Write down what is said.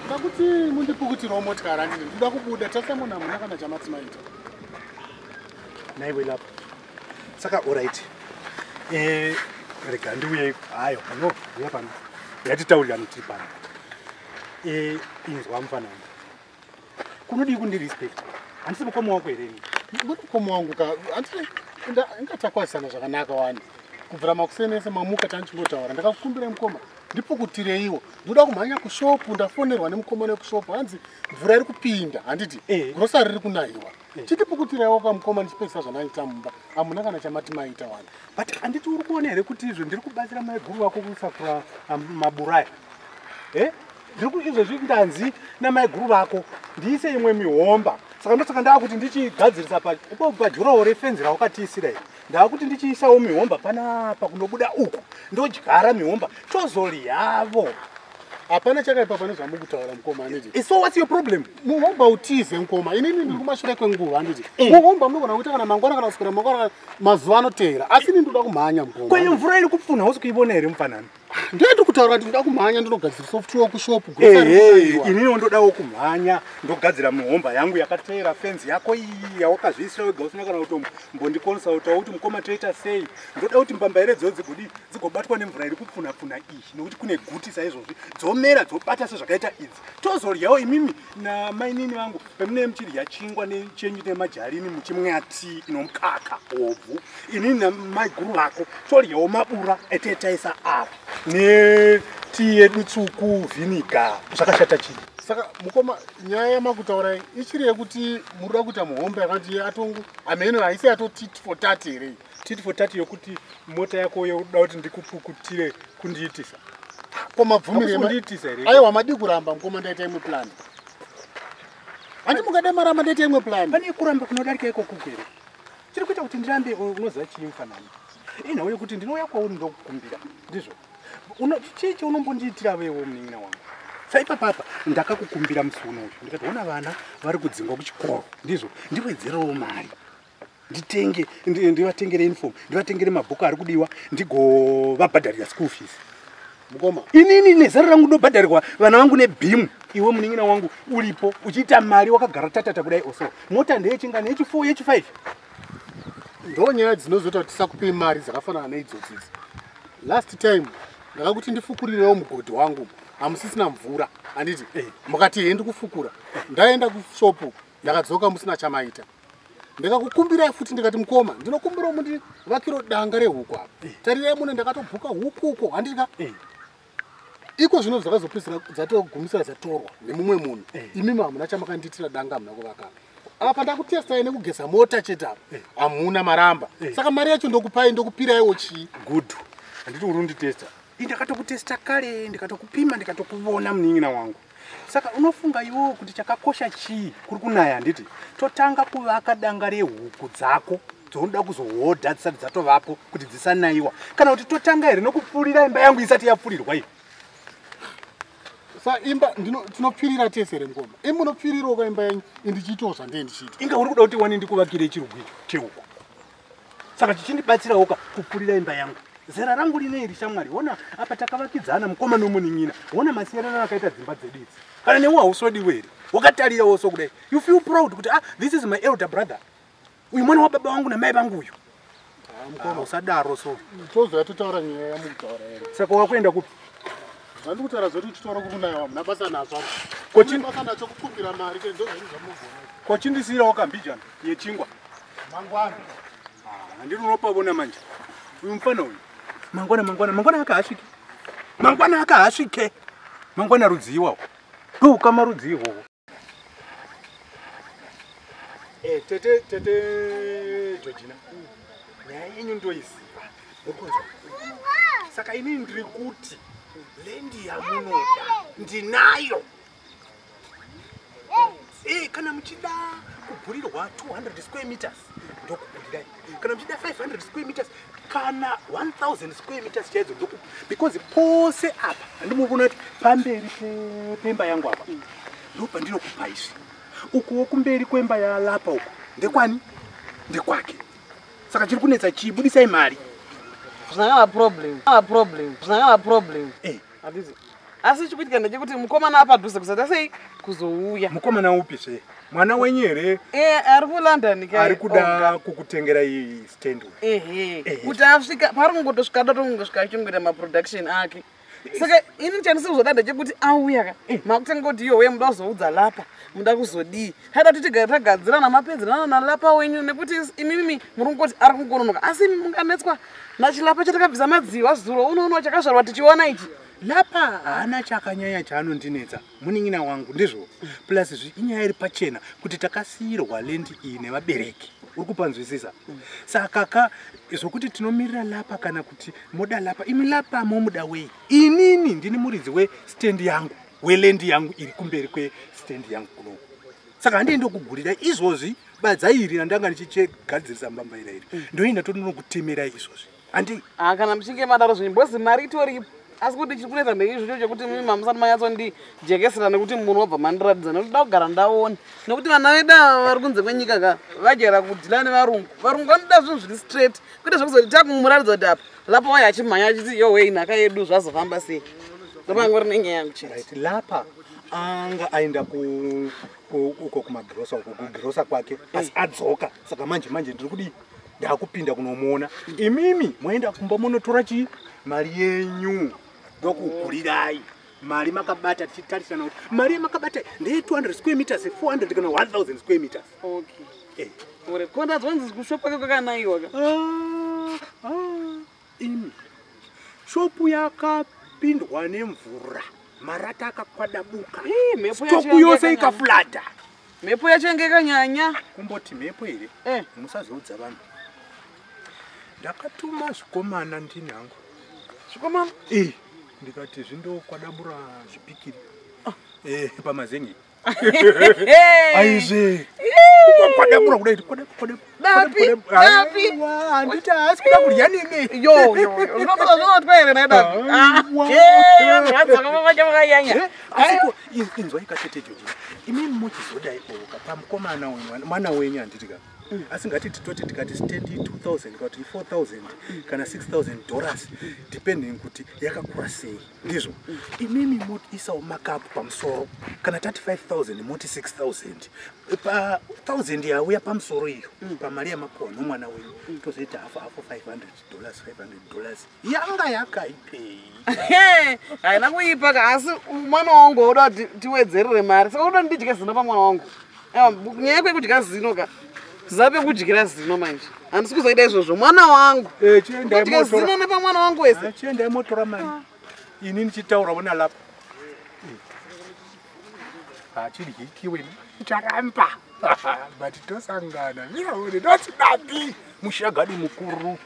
Kakuti mundipukutirawo motikari ndini ndoda kubuda tasamona muna kana chamatsimaita. Naiwe Lappa. Saka alright. Rega ndiuye hayo pano uya pano. Yatitaurirana tiri pano. Inzwa mufana wangu. Kunodi kundirespect. Handisi mukoma wako here. Mukoma wangu ka handisi ingatakwasana zvakanaka wani. Kubvira makusenese mamuka tanchingotaura ndakakukumbira mukoma ndipukutireiwo ndoda kumhanya kushopu ndafonerwa nemukoma nekushopu hanzi mvura iri kupinda handiti grosari riri kunayiwa chitipukutireiwo kamukoma ndichipedzisa zvanaita mumba hamuna kana chamati maita wani but handiti uri kuona here kuti izvo ndiri kubatsira maiguru vako kusakura maburaya izvozvi ndanzi namaiguru vako ndiise imwe mihomba saka ndosaka ndaakuti ndichigadzirisa pajurawo refenzi rawakatiisira iri ndaakuti ndichiisawo mihomba panapa kunobuda uku ndodyara mihomba tozoryavo hapana chakaipa pane zvamukutaura mukoma handiti. So what's your problem? Muhomba utize mukoma inini ndiri kumashure kwenguva handiti. Muhomba munogona kuita kana mangwana kana kuswera mangwana kana mazuva anoteera asi ini ndoda kumhanya mukoma. Kwenye mvura iri kupfunha hausi kuiona here mufanani? Ndoenda kutaura kuti ndoda kumhanya ndinogadzira software kushopu. Inini ndodawo kumhanya ndogadzira mihomba yangu yakateera fenzi yako iyi yawakazviisira wega usina kana kuti mbondikonsautawo kuti mukoma toita sei. Ndoda kuti mbambaire dzigobatwa nemvura iri kupfunha iyi nokuti kune guti saizvozvi dzomera dzobata sezvakaita idzi tozoryawo imimi namainini vangu pemune muchirya chingwa nechenyu nemajarini muchimwa tii inomukaka obvu inini namaiguru vako toryawo mabura etetaisa apa netii yedu tsvuku vhiniga zvakashata chii. Saka mukoma nyaya yamakutaurai ichiri yekuti murida kuita muhomba yakati atongu ameno haisi yato tit for tat here. Tit for tat yokuti mota yako yoda kuti ndikupukutire kundiitisa komabvumire kundiitisa here. Aiwa madi kuramba mukoma ndaita imwe plan. Handi mukade maramba ndaita imwe plan. Pane kuramba kunodarika ikoko here. Chiri kuita kuti ndirambe unoziva chii mufanani. Inhau yekuti ndinouya kwauri ndokukumbira ndizvo. Chichi unombondiitira wewo munin'ina wangu. Saipapapa ndakakukumbira musi unoyu ndikati ona vana vari kudzingwa kuchikoro ndizvo ndiwedzerewo mari ndivatengere uniform ndivatengere mabhuku ari kudiwa ndigovabhadharira school fees. Mukoma inini nezaro rangu ndobhadharirwa vana vangu nebhimu iwe munin'ina wangu uripo uchiita mari wakagara tatata kudai oso mota ndeyechingani yechi4 yechi5 ndonyaya dzinozoita kuti tisakupei mari dzakafanana neidzodzi. Last time ndakakuti ndifukurirewo mugodhi wangu hamusisina mvura handiti mukati hendi kufukura ndaenda kushopu ndakadzoka musina chamaita ndikakukumbirai futi ndikati mukoma ndinokumbirawo mundivakiro danga rehuku apa tarirai mune ndakatobhuka huku uko handika iko zvino zvakazopedzisira dzatogumisira dzatorwa nemumwe munhu imimi hamuna chamakandiitira danga hamuna kuvaka apa ndakutestai nekugeza mota chete apa hamuna maramba saka mari yacho ndokupai ndokupiraiwo chii. Good. Handiti uri kunditesta ndakatokutesta kare ndikatokupima ndikatokuona munin'ina wangu saka unofunga iwo kuti chakakosha chii kuri kunaya handiti totanga kuvaka danga rehuku dzako dzonoda kuzohodha dzisati dzatovapo kuti dzisanayiwa kana kuti totanga here nokupfurira imba yangu isati yapfurirwa iyo. Sa imba tinopfirira tese here mukoma imunopfirirawo kaimba yanyu indichiitawo zvandee ndichiita inga uri kuda kuti wani ndikuvakire chirugwi chehuku saka chichindibatsirawo kupfurira imba yangu. Zera rangu rineri shamwari ona apa takavakidzana mukoma nomunin'ina ona masiyarano akaita dzimba dzedidzi kana newe hausodiwe here wakatarirawo so kudai you feel proud kuti this is my elder brother uyu mwana wababa wangu namai vangu uyu mukoma usadaro so tozoya totaura nyaya yamukutaura here saka wakuenda kupi handikutaura zoti uchitaura kukunayiwa muna basa nazvo basa nacho kukumbira mari kezozvinhu zvamugona kochindisiyirawo kambijana yechingwa mangwana handiri unopavona manje uyu mufana uyu mangwana akahasvike mangwana rudzi iwawo ndoukama rudzi ihwohwo. Tete Georgina nyaya yenyu ndoiziva saka inini ndiri kuti lendi yamunoda ndinayo kana muchida kubhurirwa 200 square meters ndokubhurirai kana muchida 500 square meters kana 1000 square meters chaidzo ndoku because pose apa handimukuna kuti pamberi pemba yangu apa ndopa ndinokupa izvi ukuwo kumberi kwemba yaLappa uko ndekwani ndekwake saka chiri kunetsa chibudisai mari zvanga problem Adizi asi chikuitika ndechekuti mukomana apadhuze kusati sei kuzouya. Mukomana upi se? Mwana wenyu here? Ari kuLondon kai. Ari kuda kukutengera iyi stand. Kuti asvika pari kungotosvika datongosvika achingota maproduction ake. Saka ini chandisi kuzoda ndechekuti auya ka. Makutanga kuti iwe muda kuzoudza Lappa, muda kuzodii. Haida kuti tagadzira namapedzerana naLappa wenyu nekuti imimi muri kungoti ari kungononoka. Asi munganetswa nachiLappa chatakabvisa madziwa zuro unoona chakazvarwa tichiona ichi. Lappa haana chakanyanya chaanondinetsa munin'ina wangu ndizvo. Plus inyaya iri pachena kuti takasiyirwa lendi iyi nevabereki. Uri kupanzwisisa? Saka zvokuti tinomirira Lappa kana kuti moda Lappa, imi Lappa momuda wei? Inini ndini muridzi westand yangu, welendi yangu iri kumberi kwestand yangu kuno. Saka handiendi kugurira izvozvi badzairi randanga ndichigadzirisa mbambaira iri. Ndoenda tondinokutemerai izvozvi. Handi kana muchinge madaro zvimbozi mari itoripo. Asi kuti chikunetsa ndeizvo chekuti mimi mamusati manyatsondijekesera nekuti munhu wabva mandiratidza nekuti da kugara ndaona nekuti vana vedu vari kunze kwenyika ka vajera kudhila nevarungu vanoda zvinhu zviri straight kwete zvekuzoti takumuratidza kuti apa Lappa waya achimhanya achiti yowe nhaka yedu zvazofamba sei ndopangori nenyaya yangu chete. Lappa anga aenda uko kumagirosa uko kugirosa kwake asi adzoka saka manje ndiri kudi ndakupinda kunomuona imimi mwaenda kumba munotora chii mari yenyu ndokugurirai mari makabata tichitarisana kuti mari makabata ndeye 200 square meters 400 kana 1000 square meters. Okay. Ore konda dzonzi kushopa kwakanayiwa ka. Imi shopu yakapindwa nemvura marata akakwadabuka stoku yose ikaflata mhepo yacho yange yakanyanya kumboti mhepo here musazoudza vanhu ndakatuma zvikomana ndini hangu zvikomana ndikati zvindokwadabura zvipikiri pamazengi aizve kwadabura kudai Dapi handiti haasi kuda kudya nini zvinotwa here naDapi inzwai katete joji imimi muchizodai oka pamukomana mwana wenyu handitika asi ngati titoti tikati stand 2000 kuti 4000 kana $6000 depending kuti yakakura sei ndizvo imimi motiisawo makapu pamusoro kana 35000 moti 6000 pa 1000 yauya pamusoro iyo pamari yamapuwa nomwana wenyu tozoita hafu $500 yanga yakaipei haina kuipa ka asi mwana wangu uda tiwedzerere mari saka uda ndidye zino pamwana wangu nyaya kwekudya zino ka zape kudyira zino manje handisi kuzoita izvozvo mwana wangu kudya zino nepamwana wangu wese chiendai motora mari ini ndichitaura una Lappa chidyikiwe charamba but tosangana viraone doti Dapi mushagadi mukuru